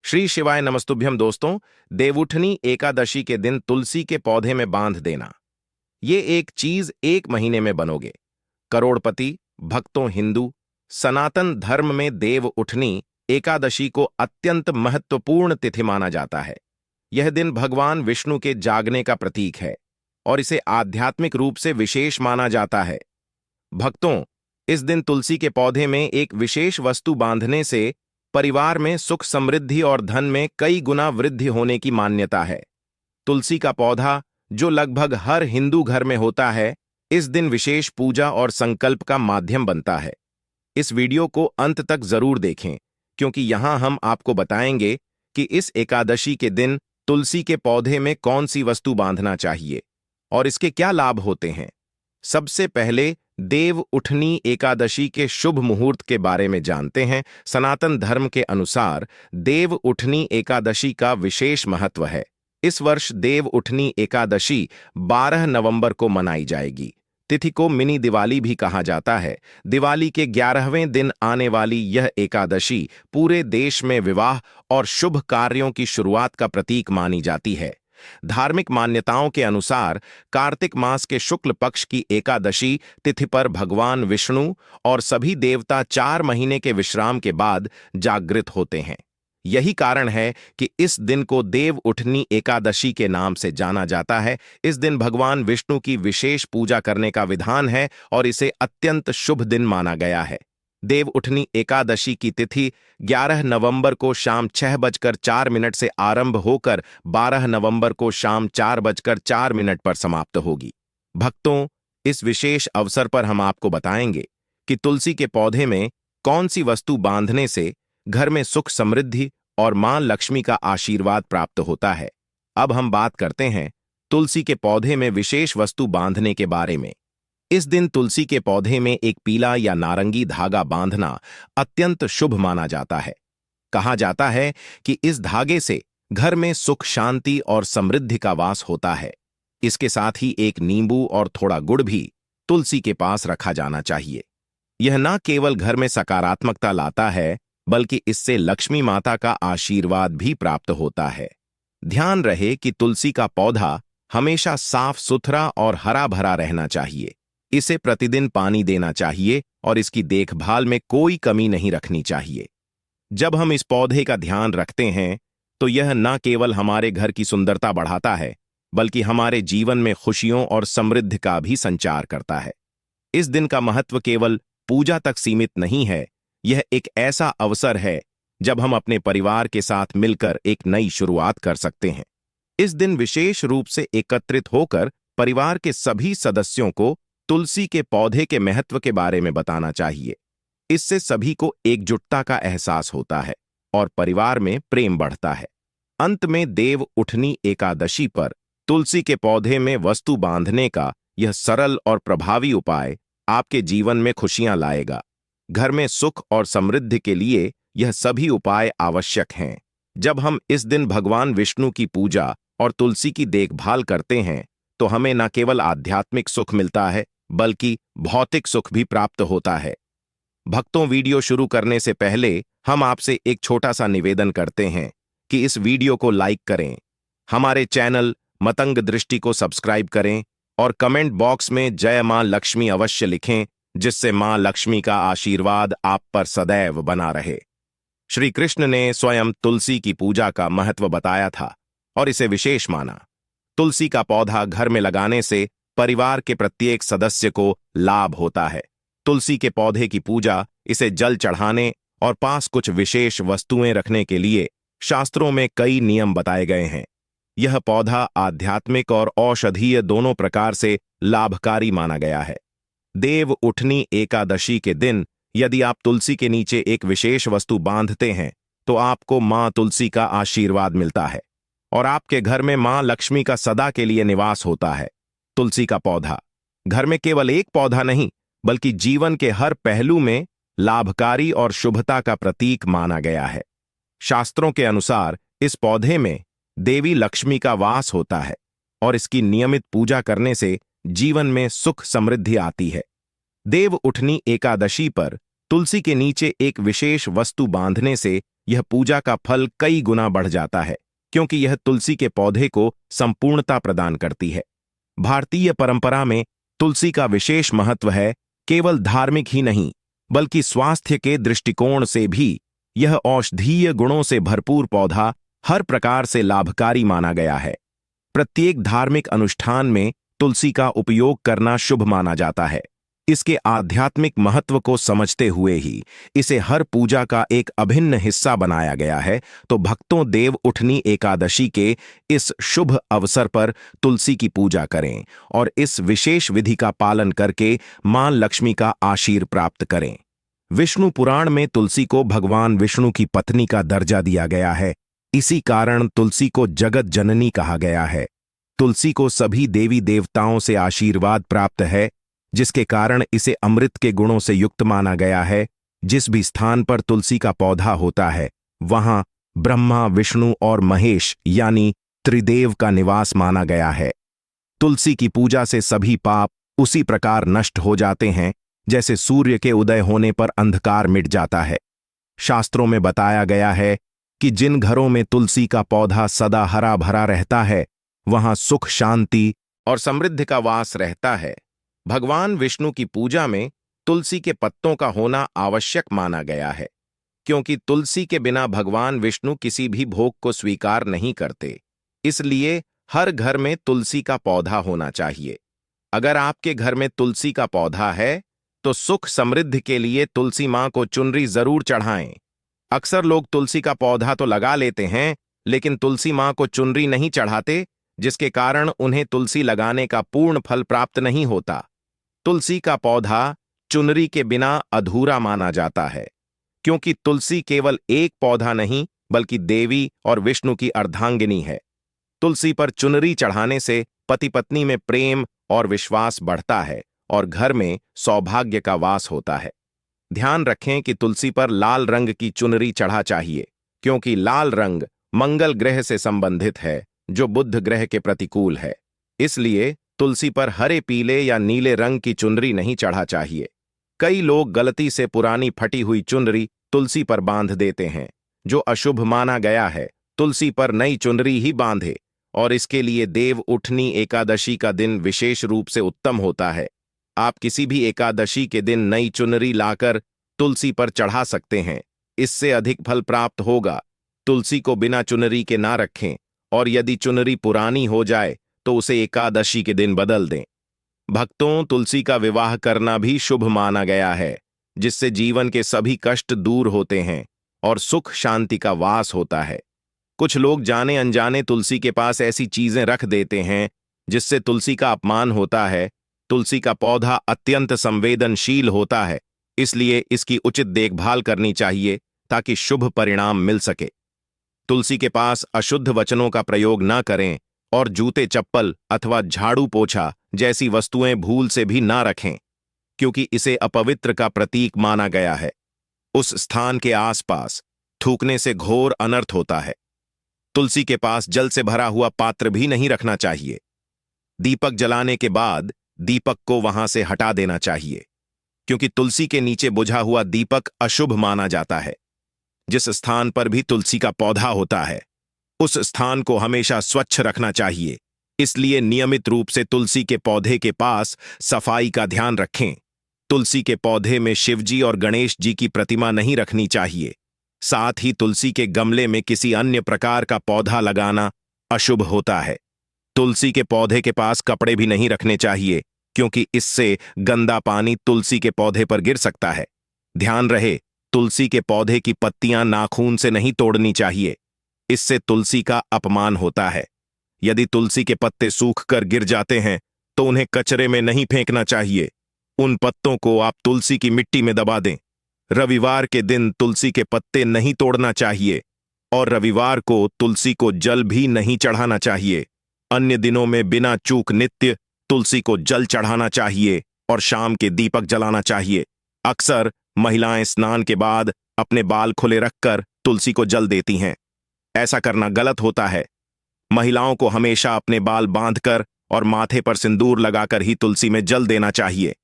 श्री शिवाय नमस्तुभ्यम दोस्तों। देवउठनी एकादशी के दिन तुलसी के पौधे में बांध देना, ये एक चीज 1 महीने में बनोगे। करोड़पति भक्तों, हिंदू सनातन धर्म में देवउठनी एकादशी को अत्यंत महत्वपूर्ण तिथि माना जाता है। यह दिन भगवान विष्णु के जागने का प्रतीक है और इसे आध्यात्मिक रूप से विशेष माना जाता है। भक्तों, इस दिन तुलसी के पौधे में एक विशेष वस्तु बांधने से परिवार में सुख समृद्धि और धन में कई गुना वृद्धि होने की मान्यता है। तुलसी का पौधा, जो लगभग हर हिंदू घर में होता है, इस दिन विशेष पूजा और संकल्प का माध्यम बनता है। इस वीडियो को अंत तक जरूर देखें, क्योंकि यहां हम आपको बताएंगे कि इस एकादशी के दिन तुलसी के पौधे में कौन सी वस्तु बांधना चाहिए और इसके क्या लाभ होते हैं। सबसे पहले देवउठनी एकादशी के शुभ मुहूर्त के बारे में जानते हैं। सनातन धर्म के अनुसार देवउठनी एकादशी का विशेष महत्व है। इस वर्ष देवउठनी एकादशी 12 नवंबर को मनाई जाएगी। तिथि को मिनी दिवाली भी कहा जाता है। दिवाली के 11वें दिन आने वाली यह एकादशी पूरे देश में विवाह और शुभ कार्यों की शुरुआत का प्रतीक मानी जाती है। धार्मिक मान्यताओं के अनुसार कार्तिक मास के शुक्ल पक्ष की एकादशी तिथि पर भगवान विष्णु और सभी देवता 4 महीने के विश्राम के बाद जागृत होते हैं। यही कारण है कि इस दिन को देवउठनी एकादशी के नाम से जाना जाता है। इस दिन भगवान विष्णु की विशेष पूजा करने का विधान है और इसे अत्यंत शुभ दिन माना गया है। देवउठनी एकादशी की तिथि 11 नवंबर को शाम 6:04 से आरंभ होकर 12 नवंबर को शाम 4:04 पर समाप्त होगी। भक्तों, इस विशेष अवसर पर हम आपको बताएंगे कि तुलसी के पौधे में कौन सी वस्तु बांधने से घर में सुख समृद्धि और मां लक्ष्मी का आशीर्वाद प्राप्त होता है। अब हम बात करते हैं तुलसी के पौधे में विशेष वस्तु बांधने के बारे में। इस दिन तुलसी के पौधे में एक पीला या नारंगी धागा बांधना अत्यंत शुभ माना जाता है। कहा जाता है कि इस धागे से घर में सुख शांति और समृद्धि का वास होता है। इसके साथ ही एक नींबू और थोड़ा गुड़ भी तुलसी के पास रखा जाना चाहिए। यह न केवल घर में सकारात्मकता लाता है, बल्कि इससे लक्ष्मी माता का आशीर्वाद भी प्राप्त होता है। ध्यान रहे कि तुलसी का पौधा हमेशा साफ सुथरा और हरा भरा रहना चाहिए। इसे प्रतिदिन पानी देना चाहिए और इसकी देखभाल में कोई कमी नहीं रखनी चाहिए। जब हम इस पौधे का ध्यान रखते हैं तो यह न केवल हमारे घर की सुंदरता बढ़ाता है, बल्कि हमारे जीवन में खुशियों और समृद्धि का भी संचार करता है। इस दिन का महत्व केवल पूजा तक सीमित नहीं है। यह एक ऐसा अवसर है जब हम अपने परिवार के साथ मिलकर एक नई शुरुआत कर सकते हैं। इस दिन विशेष रूप से एकत्रित होकर परिवार के सभी सदस्यों को तुलसी के पौधे के महत्व के बारे में बताना चाहिए। इससे सभी को एकजुटता का एहसास होता है और परिवार में प्रेम बढ़ता है। अंत में देवउठनी एकादशी पर तुलसी के पौधे में वस्तु बांधने का यह सरल और प्रभावी उपाय आपके जीवन में खुशियां लाएगा। घर में सुख और समृद्धि के लिए यह सभी उपाय आवश्यक हैं। जब हम इस दिन भगवान विष्णु की पूजा और तुलसी की देखभाल करते हैं तो हमें न केवल आध्यात्मिक सुख मिलता है, बल्कि भौतिक सुख भी प्राप्त होता है। भक्तों, वीडियो शुरू करने से पहले हम आपसे एक छोटा सा निवेदन करते हैं कि इस वीडियो को लाइक करें, हमारे चैनल मतंग दृष्टि को सब्सक्राइब करें और कमेंट बॉक्स में जय मां लक्ष्मी अवश्य लिखें, जिससे मां लक्ष्मी का आशीर्वाद आप पर सदैव बना रहे। श्री कृष्ण ने स्वयं तुलसी की पूजा का महत्व बताया था और इसे विशेष माना। तुलसी का पौधा घर में लगाने से परिवार के प्रत्येक सदस्य को लाभ होता है। तुलसी के पौधे की पूजा, इसे जल चढ़ाने और पास कुछ विशेष वस्तुएं रखने के लिए शास्त्रों में कई नियम बताए गए हैं। यह पौधा आध्यात्मिक और औषधीय दोनों प्रकार से लाभकारी माना गया है। देवउठनी एकादशी के दिन यदि आप तुलसी के नीचे एक विशेष वस्तु बांधते हैं तो आपको मां तुलसी का आशीर्वाद मिलता है और आपके घर में मां लक्ष्मी का सदा के लिए निवास होता है। तुलसी का पौधा घर में केवल एक पौधा नहीं, बल्कि जीवन के हर पहलू में लाभकारी और शुभता का प्रतीक माना गया है। शास्त्रों के अनुसार इस पौधे में देवी लक्ष्मी का वास होता है और इसकी नियमित पूजा करने से जीवन में सुख समृद्धि आती है। देवउठनी एकादशी पर तुलसी के नीचे एक विशेष वस्तु बांधने से यह पूजा का फल कई गुना बढ़ जाता है, क्योंकि यह तुलसी के पौधे को संपूर्णता प्रदान करती है। भारतीय परंपरा में तुलसी का विशेष महत्व है। केवल धार्मिक ही नहीं, बल्कि स्वास्थ्य के दृष्टिकोण से भी यह औषधीय गुणों से भरपूर पौधा हर प्रकार से लाभकारी माना गया है। प्रत्येक धार्मिक अनुष्ठान में तुलसी का उपयोग करना शुभ माना जाता है। इसके आध्यात्मिक महत्व को समझते हुए ही इसे हर पूजा का एक अभिन्न हिस्सा बनाया गया है। तो भक्तों, देव उठनी एकादशी के इस शुभ अवसर पर तुलसी की पूजा करें और इस विशेष विधि का पालन करके मां लक्ष्मी का आशीर्वाद प्राप्त करें। विष्णु पुराण में तुलसी को भगवान विष्णु की पत्नी का दर्जा दिया गया है। इसी कारण तुलसी को जगत जननी कहा गया है। तुलसी को सभी देवी देवताओं से आशीर्वाद प्राप्त है, जिसके कारण इसे अमृत के गुणों से युक्त माना गया है। जिस भी स्थान पर तुलसी का पौधा होता है, वहां ब्रह्मा, विष्णु और महेश यानी त्रिदेव का निवास माना गया है। तुलसी की पूजा से सभी पाप उसी प्रकार नष्ट हो जाते हैं जैसे सूर्य के उदय होने पर अंधकार मिट जाता है। शास्त्रों में बताया गया है कि जिन घरों में तुलसी का पौधा सदा हरा भरा रहता है, वहां सुख, शांति और समृद्धि का वास रहता है। भगवान विष्णु की पूजा में तुलसी के पत्तों का होना आवश्यक माना गया है, क्योंकि तुलसी के बिना भगवान विष्णु किसी भी भोग को स्वीकार नहीं करते। इसलिए हर घर में तुलसी का पौधा होना चाहिए। अगर आपके घर में तुलसी का पौधा है, तो सुख समृद्धि के लिए तुलसी मां को चुनरी जरूर चढ़ाएं। अक्सर लोग तुलसी का पौधा तो लगा लेते हैं, लेकिन तुलसी मां को चुनरी नहीं चढ़ाते, जिसके कारण उन्हें तुलसी लगाने का पूर्ण फल प्राप्त नहीं होता। तुलसी का पौधा चुनरी के बिना अधूरा माना जाता है, क्योंकि तुलसी केवल एक पौधा नहीं, बल्कि देवी और विष्णु की अर्धांगिनी है। तुलसी पर चुनरी चढ़ाने से पति पत्नी में प्रेम और विश्वास बढ़ता है और घर में सौभाग्य का वास होता है। ध्यान रखें कि तुलसी पर लाल रंग की चुनरी चढ़ा चाहिए, क्योंकि लाल रंग मंगल ग्रह से संबंधित है, जो बुध ग्रह के प्रतिकूल है। इसलिए तुलसी पर हरे, पीले या नीले रंग की चुनरी नहीं चढ़ा चाहिए। कई लोग गलती से पुरानी फटी हुई चुनरी तुलसी पर बांध देते हैं, जो अशुभ माना गया है। तुलसी पर नई चुनरी ही बांधे, और इसके लिए देव उठनी एकादशी का दिन विशेष रूप से उत्तम होता है। आप किसी भी एकादशी के दिन नई चुनरी लाकर तुलसी पर चढ़ा सकते हैं। इससे अधिक फल प्राप्त होगा। तुलसी को बिना चुनरी के ना रखें, और यदि चुनरी पुरानी हो जाए तो उसे एकादशी के दिन बदल दें। भक्तों, तुलसी का विवाह करना भी शुभ माना गया है, जिससे जीवन के सभी कष्ट दूर होते हैं और सुख शांति का वास होता है। कुछ लोग जाने अनजाने तुलसी के पास ऐसी चीजें रख देते हैं जिससे तुलसी का अपमान होता है। तुलसी का पौधा अत्यंत संवेदनशील होता है, इसलिए इसकी उचित देखभाल करनी चाहिए ताकि शुभ परिणाम मिल सके। तुलसी के पास अशुद्ध वचनों का प्रयोग न करें और जूते, चप्पल अथवा झाड़ू पोछा जैसी वस्तुएं भूल से भी ना रखें, क्योंकि इसे अपवित्र का प्रतीक माना गया है। उस स्थान के आसपास थूकने से घोर अनर्थ होता है। तुलसी के पास जल से भरा हुआ पात्र भी नहीं रखना चाहिए। दीपक जलाने के बाद दीपक को वहां से हटा देना चाहिए, क्योंकि तुलसी के नीचे बुझा हुआ दीपक अशुभ माना जाता है। जिस स्थान पर भी तुलसी का पौधा होता है, उस स्थान को हमेशा स्वच्छ रखना चाहिए। इसलिए नियमित रूप से तुलसी के पौधे के पास सफाई का ध्यान रखें। तुलसी के पौधे में शिवजी और गणेश जी की प्रतिमा नहीं रखनी चाहिए। साथ ही तुलसी के गमले में किसी अन्य प्रकार का पौधा लगाना अशुभ होता है। तुलसी के पौधे के पास कपड़े भी नहीं रखने चाहिए, क्योंकि इससे गंदा पानी तुलसी के पौधे पर गिर सकता है। ध्यान रहे, तुलसी के पौधे की पत्तियां नाखून से नहीं तोड़नी चाहिए, इससे तुलसी का अपमान होता है। यदि तुलसी के पत्ते सूख कर गिर जाते हैं तो उन्हें कचरे में नहीं फेंकना चाहिए। उन पत्तों को आप तुलसी की मिट्टी में दबा दें। रविवार के दिन तुलसी के पत्ते नहीं तोड़ना चाहिए, और रविवार को तुलसी को जल भी नहीं चढ़ाना चाहिए। अन्य दिनों में बिना चूक नित्य तुलसी को जल चढ़ाना चाहिए और शाम के दीपक जलाना चाहिए। अक्सर महिलाएं स्नान के बाद अपने बाल खुले रखकर तुलसी को जल देती हैं। ऐसा करना गलत होता है। महिलाओं को हमेशा अपने बाल बांधकर और माथे पर सिंदूर लगाकर ही तुलसी में जल देना चाहिए।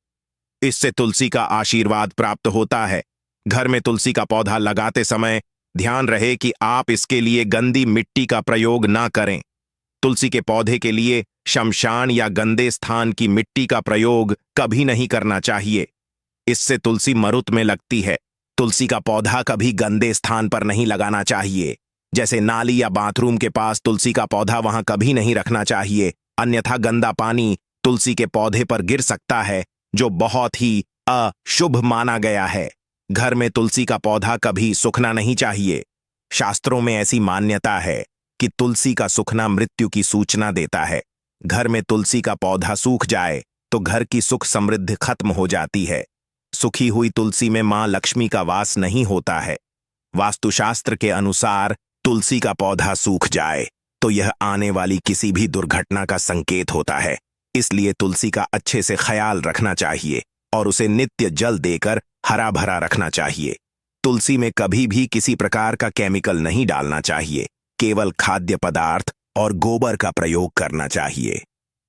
इससे तुलसी का आशीर्वाद प्राप्त होता है। घर में तुलसी का पौधा लगाते समय ध्यान रहे कि आप इसके लिए गंदी मिट्टी का प्रयोग ना करें। तुलसी के पौधे के लिए शमशान या गंदे स्थान की मिट्टी का प्रयोग कभी नहीं करना चाहिए। इससे तुलसी मरुत में लगती है। तुलसी का पौधा कभी गंदे स्थान पर नहीं लगाना चाहिए, जैसे नाली या बाथरूम के पास तुलसी का पौधा वहां कभी नहीं रखना चाहिए, अन्यथा गंदा पानी तुलसी के पौधे पर गिर सकता है, जो बहुत ही अशुभ माना गया है। घर में तुलसी का पौधा कभी सूखना नहीं चाहिए। शास्त्रों में ऐसी मान्यता है कि तुलसी का सूखना मृत्यु की सूचना देता है। घर में तुलसी का पौधा सूख जाए तो घर की सुख समृद्धि खत्म हो जाती है। सूखी हुई तुलसी में मां लक्ष्मी का वास नहीं होता है। वास्तुशास्त्र के अनुसार तुलसी का पौधा सूख जाए तो यह आने वाली किसी भी दुर्घटना का संकेत होता है। इसलिए तुलसी का अच्छे से ख्याल रखना चाहिए और उसे नित्य जल देकर हरा भरा रखना चाहिए। तुलसी में कभी भी किसी प्रकार का केमिकल नहीं डालना चाहिए, केवल खाद्य पदार्थ और गोबर का प्रयोग करना चाहिए।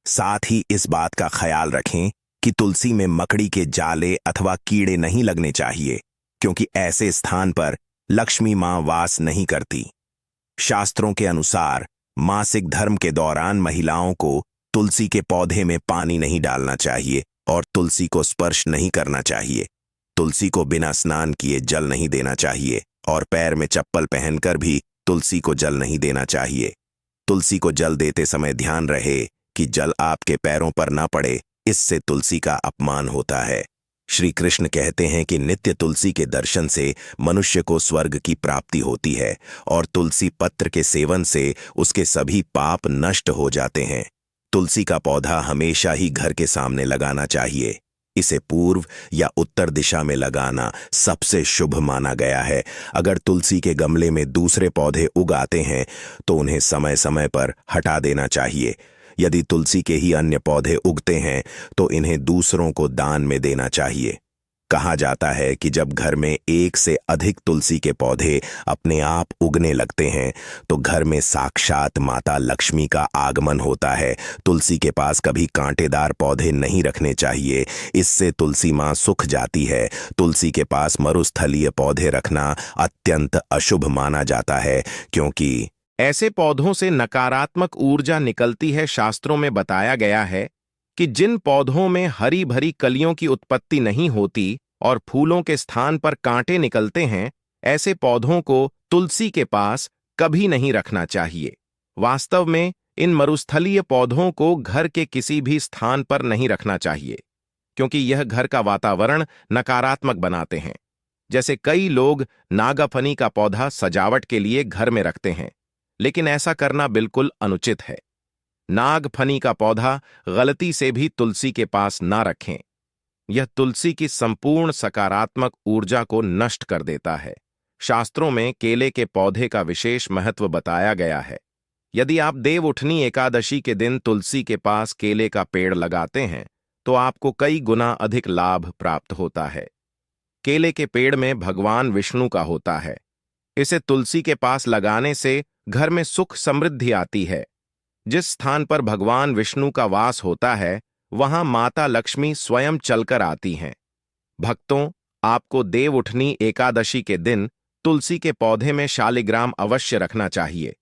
साथ ही इस बात का ख्याल रखें कि तुलसी में मकड़ी के जाले अथवा कीड़े नहीं लगने चाहिए, क्योंकि ऐसे स्थान पर लक्ष्मी मां वास नहीं करती। शास्त्रों के अनुसार मासिक धर्म के दौरान महिलाओं को तुलसी के पौधे में पानी नहीं डालना चाहिए और तुलसी को स्पर्श नहीं करना चाहिए। तुलसी को बिना स्नान किए जल नहीं देना चाहिए और पैर में चप्पल पहनकर भी तुलसी को जल नहीं देना चाहिए। तुलसी को जल देते समय ध्यान रहे कि जल आपके पैरों पर न पड़े, इससे तुलसी का अपमान होता है। श्री कृष्ण कहते हैं कि नित्य तुलसी के दर्शन से मनुष्य को स्वर्ग की प्राप्ति होती है और तुलसी पत्र के सेवन से उसके सभी पाप नष्ट हो जाते हैं। तुलसी का पौधा हमेशा ही घर के सामने लगाना चाहिए। इसे पूर्व या उत्तर दिशा में लगाना सबसे शुभ माना गया है। अगर तुलसी के गमले में दूसरे पौधे उग आते हैं तो उन्हें समय समय पर हटा देना चाहिए। यदि तुलसी के ही अन्य पौधे उगते हैं तो इन्हें दूसरों को दान में देना चाहिए। कहा जाता है कि जब घर में एक से अधिक तुलसी के पौधे अपने आप उगने लगते हैं तो घर में साक्षात माता लक्ष्मी का आगमन होता है। तुलसी के पास कभी कांटेदार पौधे नहीं रखने चाहिए, इससे तुलसी मां सूख जाती है। तुलसी के पास मरुस्थलीय पौधे रखना अत्यंत अशुभ माना जाता है, क्योंकि ऐसे पौधों से नकारात्मक ऊर्जा निकलती है। शास्त्रों में बताया गया है कि जिन पौधों में हरी भरी कलियों की उत्पत्ति नहीं होती और फूलों के स्थान पर कांटे निकलते हैं, ऐसे पौधों को तुलसी के पास कभी नहीं रखना चाहिए। वास्तव में इन मरुस्थलीय पौधों को घर के किसी भी स्थान पर नहीं रखना चाहिए, क्योंकि यह घर का वातावरण नकारात्मक बनाते हैं। जैसे कई लोग नागफनी का पौधा सजावट के लिए घर में रखते हैं, लेकिन ऐसा करना बिल्कुल अनुचित है। नागफनी का पौधा गलती से भी तुलसी के पास ना रखें। यह तुलसी की संपूर्ण सकारात्मक ऊर्जा को नष्ट कर देता है। शास्त्रों में केले के पौधे का विशेष महत्व बताया गया है। यदि आप देवउठनी एकादशी के दिन तुलसी के पास केले का पेड़ लगाते हैं तो आपको कई गुना अधिक लाभ प्राप्त होता है। केले के पेड़ में भगवान विष्णु का होता है। इसे तुलसी के पास लगाने से घर में सुख समृद्धि आती है। जिस स्थान पर भगवान विष्णु का वास होता है वहां माता लक्ष्मी स्वयं चलकर आती हैं। भक्तों, आपको देवउठनी एकादशी के दिन तुलसी के पौधे में शालिग्राम अवश्य रखना चाहिए।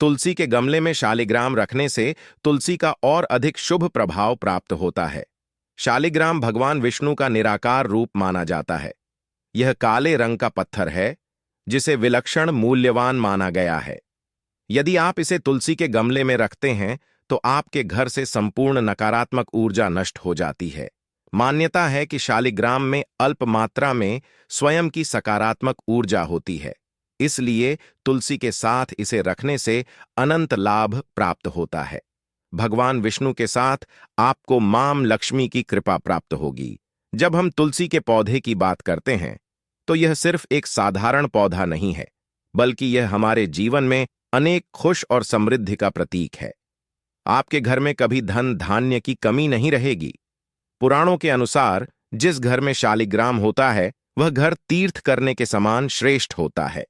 तुलसी के गमले में शालिग्राम रखने से तुलसी का और अधिक शुभ प्रभाव प्राप्त होता है। शालिग्राम भगवान विष्णु का निराकार रूप माना जाता है। यह काले रंग का पत्थर है जिसे विलक्षण मूल्यवान माना गया है। यदि आप इसे तुलसी के गमले में रखते हैं तो आपके घर से संपूर्ण नकारात्मक ऊर्जा नष्ट हो जाती है। मान्यता है कि शालिग्राम में अल्प मात्रा में स्वयं की सकारात्मक ऊर्जा होती है, इसलिए तुलसी के साथ इसे रखने से अनंत लाभ प्राप्त होता है। भगवान विष्णु के साथ आपको मां लक्ष्मी की कृपा प्राप्त होगी। जब हम तुलसी के पौधे की बात करते हैं तो यह सिर्फ एक साधारण पौधा नहीं है, बल्कि यह हमारे जीवन में अनेक खुश और समृद्धि का प्रतीक है। आपके घर में कभी धन धान्य की कमी नहीं रहेगी। पुराणों के अनुसार जिस घर में शालिग्राम होता है वह घर तीर्थ करने के समान श्रेष्ठ होता है।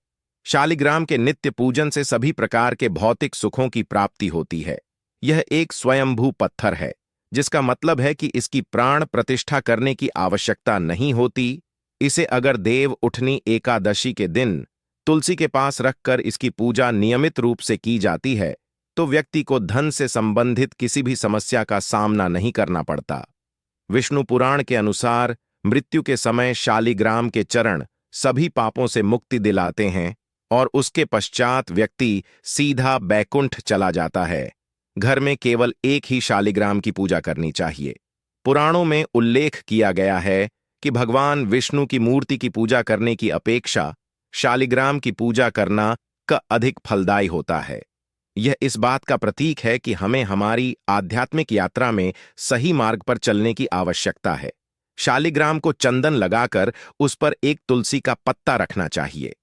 शालिग्राम के नित्य पूजन से सभी प्रकार के भौतिक सुखों की प्राप्ति होती है। यह एक स्वयंभू पत्थर है, जिसका मतलब है कि इसकी प्राण प्रतिष्ठा करने की आवश्यकता नहीं होती। इसे अगर देव उठनी एकादशी के दिन तुलसी के पास रखकर इसकी पूजा नियमित रूप से की जाती है तो व्यक्ति को धन से संबंधित किसी भी समस्या का सामना नहीं करना पड़ता। विष्णु पुराण के अनुसार मृत्यु के समय शालिग्राम के चरण सभी पापों से मुक्ति दिलाते हैं और उसके पश्चात व्यक्ति सीधा बैकुंठ चला जाता है। घर में केवल एक ही शालिग्राम की पूजा करनी चाहिए। पुराणों में उल्लेख किया गया है कि भगवान विष्णु की मूर्ति की पूजा करने की अपेक्षा शालिग्राम की पूजा करना का अधिक फलदायी होता है। यह इस बात का प्रतीक है कि हमें हमारी आध्यात्मिक यात्रा में सही मार्ग पर चलने की आवश्यकता है। शालिग्राम को चंदन लगाकर उस पर एक तुलसी का पत्ता रखना चाहिए।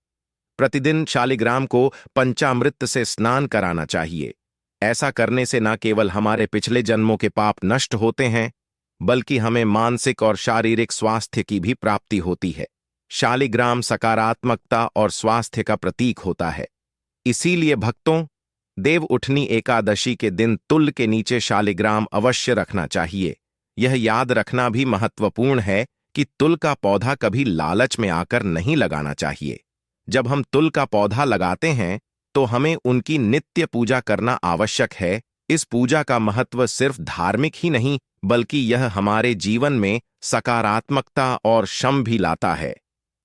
प्रतिदिन शालिग्राम को पंचामृत से स्नान कराना चाहिए। ऐसा करने से न केवल हमारे पिछले जन्मों के पाप नष्ट होते हैं, बल्कि हमें मानसिक और शारीरिक स्वास्थ्य की भी प्राप्ति होती है। शालिग्राम सकारात्मकता और स्वास्थ्य का प्रतीक होता है। इसीलिए भक्तों, देवउठनी एकादशी के दिन तुल के नीचे शालिग्राम अवश्य रखना चाहिए। यह याद रखना भी महत्वपूर्ण है कि तुल का पौधा कभी लालच में आकर नहीं लगाना चाहिए। जब हम तुल का पौधा लगाते हैं तो हमें उनकी नित्य पूजा करना आवश्यक है। इस पूजा का महत्व सिर्फ धार्मिक ही नहीं, बल्कि यह हमारे जीवन में सकारात्मकता और शम भी लाता है।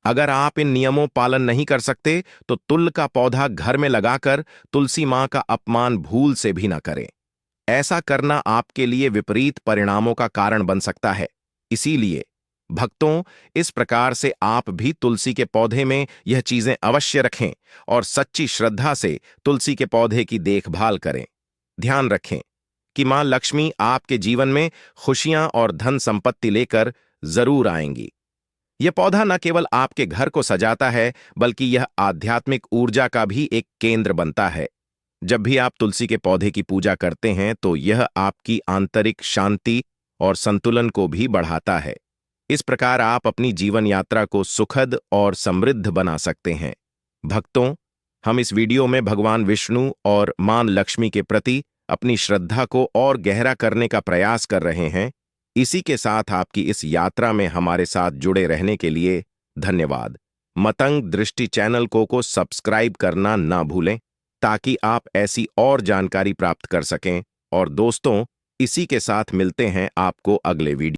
अगर आप इन नियमों पालन नहीं कर सकते तो तुल का पौधा घर में लगाकर तुलसी मां का अपमान भूल से भी न करें। ऐसा करना आपके लिए विपरीत परिणामों का कारण बन सकता है। इसीलिए भक्तों, इस प्रकार से आप भी तुलसी के पौधे में यह चीजें अवश्य रखें और सच्ची श्रद्धा से तुलसी के पौधे की देखभाल करें। ध्यान रखें कि मां लक्ष्मी आपके जीवन में खुशियां और धन संपत्ति लेकर जरूर आएंगी। यह पौधा न केवल आपके घर को सजाता है, बल्कि यह आध्यात्मिक ऊर्जा का भी एक केंद्र बनता है। जब भी आप तुलसी के पौधे की पूजा करते हैं तो यह आपकी आंतरिक शांति और संतुलन को भी बढ़ाता है। इस प्रकार आप अपनी जीवन यात्रा को सुखद और समृद्ध बना सकते हैं। भक्तों, हम इस वीडियो में भगवान विष्णु और मां लक्ष्मी के प्रति अपनी श्रद्धा को और गहरा करने का प्रयास कर रहे हैं। इसी के साथ आपकी इस यात्रा में हमारे साथ जुड़े रहने के लिए धन्यवाद। मतंग दृष्टि चैनल को सब्सक्राइब करना ना भूलें ताकि आप ऐसी और जानकारी प्राप्त कर सकें। और दोस्तों, इसी के साथ मिलते हैं आपको अगले वीडियो